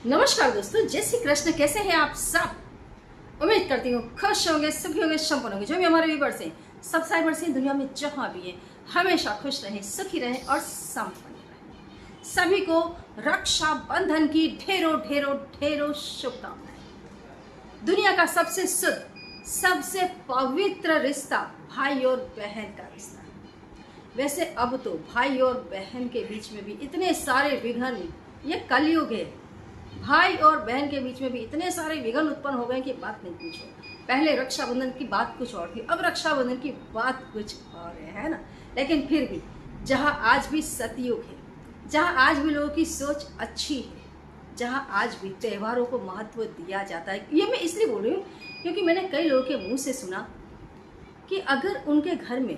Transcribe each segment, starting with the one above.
नमस्कार दोस्तों, जय श्री कृष्ण। कैसे हैं आप सब? उम्मीद करती हूँ खुश होंगे, सुखी होंगे, संपन्न होंगे। जो भी हमारे व्यूअर्स हैं, सब्सक्राइबर्स हैं, दुनिया में जहाँ भी हैं, हमेशा खुश रहें, सुखी रहें और संपन्न रहें। सभी को रक्षा बंधन की ढेरों ढेरों ढेरों शुभकामनाएं। दुनिया का सबसे शुद्ध, सबसे पवित्र रिश्ता भाई और बहन का रिश्ता है। वैसे अब तो भाई और बहन के बीच में भी इतने सारे विघ्न, ये कलयुग है। भाई और बहन के बीच में भी इतने सारे विघ्न उत्पन्न हो गए कि बात नहीं पूछो। पहले रक्षाबंधन की बात कुछ और थी, अब रक्षाबंधन की बात कुछ और है ना। लेकिन फिर भी जहाँ आज भी सतयुग है, जहाँ आज भी लोगों की सोच अच्छी है, जहाँ आज भी त्योहारों को महत्व दिया जाता है। ये मैं इसलिए बोल रही हूँ क्योंकि मैंने कई लोगों के मुंह से सुना कि अगर उनके घर में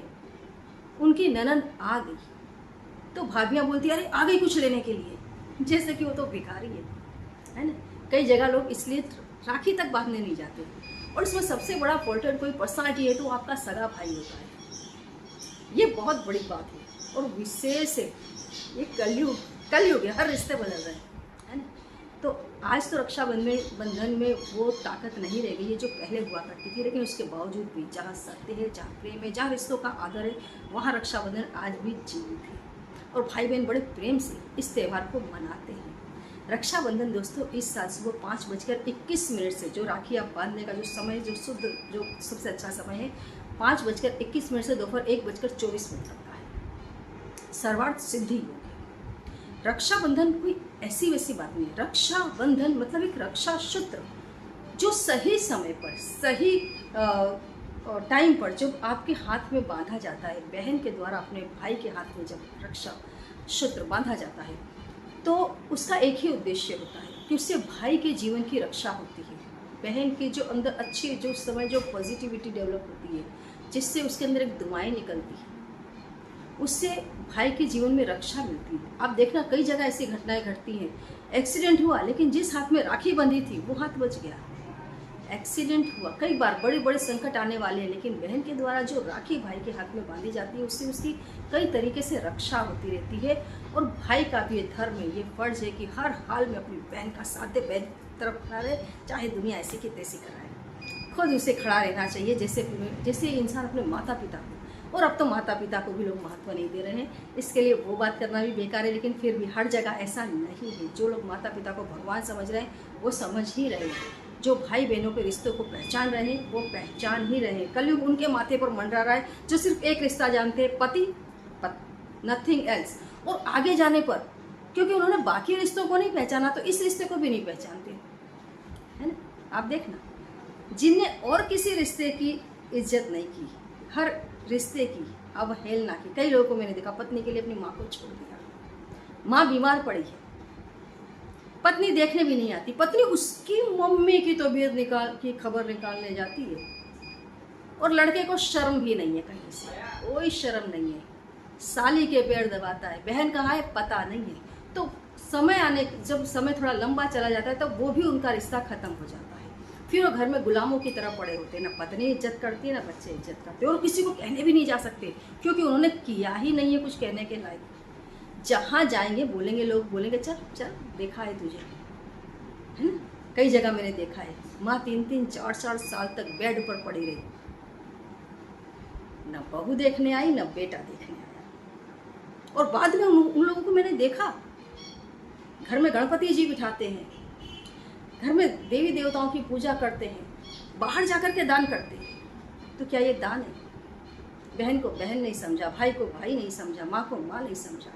उनकी ननद आ गई तो भाभियाँ बोलती अरे आ गई कुछ लेने के लिए, जैसे कि वो तो भिखारी है ना। कई जगह लोग इसलिए राखी तक बांधने नहीं जाते, और इसमें सबसे बड़ा फॉल्ट कोई पर्सनालिटी है तो आपका सगा भाई होता है। ये बहुत बड़ी बात है और विशेष है। ये कलयुग है, हर रिश्ते बदल रहे हैं, है ना। तो आज तो बंधन में वो ताकत नहीं रह गई है जो पहले हुआ करती थी, लेकिन उसके बावजूद भी जहाँ सत्य है, जहाँ प्रेम है, जहाँ रिश्तों का आदर है, वहाँ रक्षाबंधन आज भी जीवित है और भाई बहन बड़े प्रेम से इस त्यौहार को मनाते हैं। रक्षाबंधन दोस्तों इस साल सुबह 5:21 से जो राखी आप बांधने का जो समय, जो शुद्ध, जो सबसे अच्छा समय है, 5:21 से दोपहर 1:24 तक का है। सर्वार्थ सिद्धि योग है। रक्षाबंधन कोई ऐसी वैसी बात नहीं है। रक्षाबंधन मतलब एक रक्षा सूत्र जो सही समय पर, सही टाइम पर जब आपके हाथ में बांधा जाता है, बहन के द्वारा अपने भाई के हाथ में जब रक्षा सूत्र बांधा जाता है तो उसका एक ही उद्देश्य होता है कि उससे भाई के जीवन की रक्षा होती है। बहन के जो अंदर अच्छी, जो समय, जो पॉजिटिविटी डेवलप होती है, जिससे उसके अंदर एक दुआएं निकलती है, उससे भाई के जीवन में रक्षा मिलती है। आप देखना कई जगह ऐसी घटनाएं घटती हैं। एक्सीडेंट हुआ लेकिन जिस हाथ में राखी बंधी थी वो हाथ बच गया। एक्सीडेंट हुआ, कई बार बड़े बड़े संकट आने वाले हैं, लेकिन बहन के द्वारा जो राखी भाई के हाथ में बांधी जाती है उससे उसकी कई तरीके से रक्षा होती रहती है। और भाई का भी ये धर्म है, ये फर्ज है कि हर हाल में अपनी बहन का साथ दे, बहन तरफ खड़ा रहे, चाहे दुनिया ऐसी की तैसी कराए, खुद उसे खड़ा रहना चाहिए जैसे इंसान अपने माता पिता को। और अब तो माता पिता को भी लोग महत्व नहीं दे रहे हैं, इसके लिए वो बात करना भी बेकार है। लेकिन फिर भी हर जगह ऐसा नहीं है। जो लोग माता पिता को भगवान समझ रहे हैं वो समझ ही रहे हैं। जो भाई बहनों के रिश्तों को पहचान रहे हैं वो पहचान ही रहे हैं। कलयुग उनके माथे पर मंडरा रहा है जो सिर्फ एक रिश्ता जानते हैं, पति, नथिंग एल्स। और आगे जाने पर क्योंकि उन्होंने बाकी रिश्तों को नहीं पहचाना तो इस रिश्ते को भी नहीं पहचानते, है ना। आप देखना जिनने और किसी रिश्ते की इज्जत नहीं की, हर रिश्ते की अवहेलना की। कई लोगों को मैंने देखा पत्नी के लिए अपनी माँ को छोड़ दिया, माँ बीमार पड़ी है, पत्नी देखने भी नहीं आती, पत्नी उसकी मम्मी की तबीयत की खबर निकालने जाती है, और लड़के को शर्म भी नहीं है, कहीं से कोई शर्म नहीं है, साली के पैर दबाता है। बहन कहाँ है पता नहीं है। तो जब समय थोड़ा लंबा चला जाता है तो वो भी उनका रिश्ता खत्म हो जाता है। फिर वो घर में गुलामों की तरह पड़े होते हैं, ना पत्नी इज्जत करती है ना बच्चे इज्जत करते, और किसी को कहने भी नहीं जा सकते क्योंकि उन्होंने किया ही नहीं है कुछ कहने के लायक। जहाँ जाएंगे बोलेंगे, लोग बोलेंगे चल चल देखा है तुझे, है ना। कई जगह मैंने देखा है माँ 3-3, 4-4 साल तक बेड पर पड़ी रही, न बहू देखने आई न बेटा देखने आया। और बाद में उन लोगों को मैंने देखा घर में गणपति जी बिठाते हैं, घर में देवी देवताओं की पूजा करते हैं, बाहर जाकर के दान करते हैं। तो क्या ये दान है? बहन को बहन नहीं समझा, भाई को भाई नहीं समझा, माँ को माँ नहीं समझा,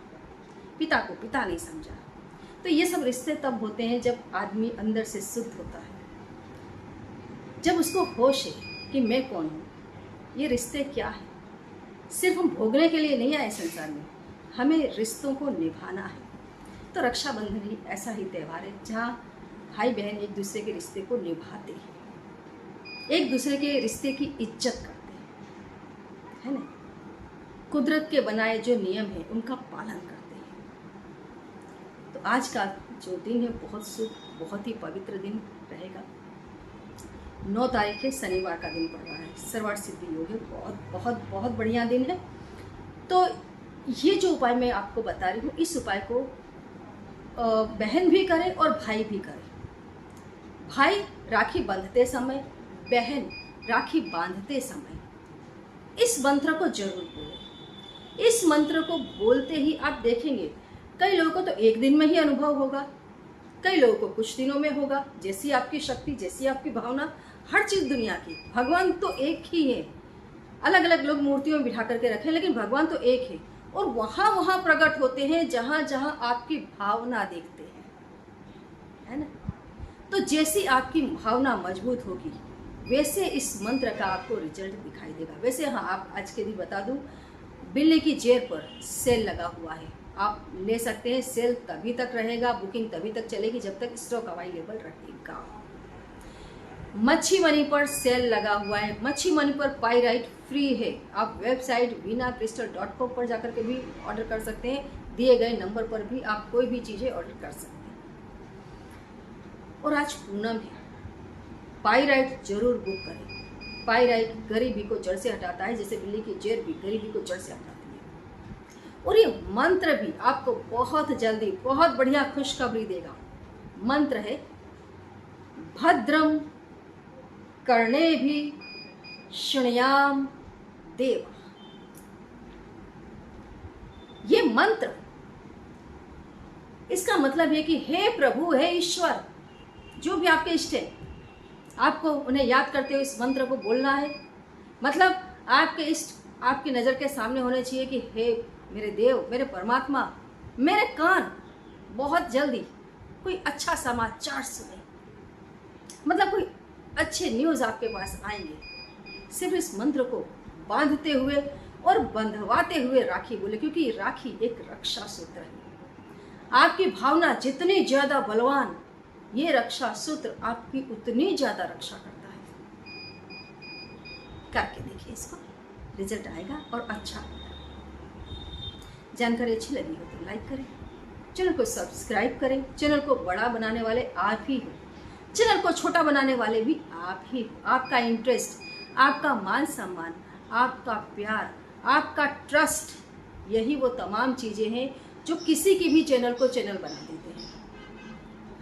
पिता को पिता नहीं समझा। तो ये सब रिश्ते तब होते हैं जब आदमी अंदर से शुद्ध होता है, जब उसको होश है कि मैं कौन हूँ, ये रिश्ते क्या है। सिर्फ हम भोगने के लिए नहीं आए संसार में, हमें रिश्तों को निभाना है। तो रक्षाबंधन ही ऐसा ही त्यौहार है जहाँ भाई बहन एक दूसरे के रिश्ते को निभाते हैं, एक दूसरे के रिश्ते की इज्जत करते हैं, है ना। कुदरत के बनाए जो नियम है उनका पालन करते हैं। तो आज का जो दिन है बहुत शुभ, बहुत ही पवित्र दिन रहेगा। 9 तारीख है, शनिवार का दिन पड़ रहा है, सर्वार्थ सिद्धि योग है, बहुत बहुत बहुत बढ़िया दिन है। तो ये जो उपाय मैं आपको बता रही हूँ, इस उपाय को बहन भी करे और भाई भी करे। भाई राखी बांधते समय, बहन राखी बांधते समय इस मंत्र को जरूर बोलें। इस मंत्र को बोलते ही आप देखेंगे कई लोगों को तो एक दिन में ही अनुभव होगा, कई लोगों को कुछ दिनों में होगा। जैसी आपकी शक्ति, जैसी आपकी भावना, हर चीज़ दुनिया की, भगवान तो एक ही है। अलग अलग लोग मूर्तियों में बिठा करके रखें, लेकिन भगवान तो एक है। और वहाँ प्रकट होते हैं जहाँ जहाँ आपकी भावना देखते हैं, है ना। तो जैसी आपकी भावना मजबूत होगी वैसे इस मंत्र का आपको रिजल्ट दिखाई देगा। वैसे हाँ, आप आज के दिन बता दूं, बिल्ली की जेर पर सेल लगा हुआ है, आप ले सकते हैं। सेल तभी तक रहेगा, बुकिंग तभी तक चलेगी जब तक स्टॉक अवेलेबल रहेगा। मच्छी मनी पर सेल लगा हुआ है। मच्छी मनी पर पाइराइट फ्री है। आप वेबसाइट veena-crystal.com पर जाकर के भी ऑर्डर कर सकते हैं। दिए गए नंबर पर भी आप कोई भी चीज़ें ऑर्डर कर सकते हैं। और आज पूनम है, पाइराइट जरूर बुक करें। पाइराइट गरीबी को जड़ से हटाता है, जैसे बिल्ली की जेर भी गरीबी को जड़ से हटाती है। और ये मंत्र भी आपको बहुत जल्दी बहुत बढ़िया खुशखबरी देगा। मंत्र है भद्रम कर्णे भी शृणुयाम देव। ये मंत्र, इसका मतलब है कि हे प्रभु, हे ईश्वर, जो भी आपके इष्ट है, आपको उन्हें याद करते हुए इस मंत्र को बोलना है। मतलब आपके इष्ट आपकी नज़र के सामने होने चाहिए कि हे मेरे देव, मेरे परमात्मा, मेरे कान बहुत जल्दी कोई अच्छा समाचार सुने। मतलब कोई अच्छे न्यूज़ आपके पास आएंगे। सिर्फ इस मंत्र को बांधते हुए और बंधवाते हुए राखी बोले, क्योंकि राखी एक रक्षा सूत्र है। आपकी भावना जितनी ज़्यादा बलवान, ये रक्षा सूत्र आपकी उतनी ज़्यादा रक्षा करता है। करके देखिए, इसको रिजल्ट आएगा और अच्छा आएगा। जानकारी अच्छी लगी हो तो लाइक करें, चैनल को सब्सक्राइब करें। चैनल को बड़ा बनाने वाले आप ही हो, चैनल को छोटा बनाने वाले भी आप ही हो। आपका इंटरेस्ट, आपका मान सम्मान, आपका प्यार, आपका ट्रस्ट, यही वो तमाम चीज़ें हैं जो किसी की भी चैनल को चैनल बना देते हैं।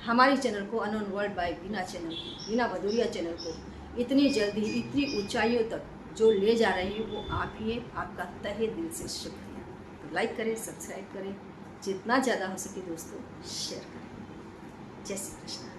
हमारी चैनल को unknown world by Veena channel को, वीना भदौरिया चैनल को इतनी जल्दी इतनी ऊंचाइयों तक जो ले जा रहे हैं वो आप ही हैं। आपका तहे दिल से शुक्रिया। तो लाइक करें, सब्सक्राइब करें, जितना ज़्यादा हो सके दोस्तों शेयर करें। जय श्री कृष्ण।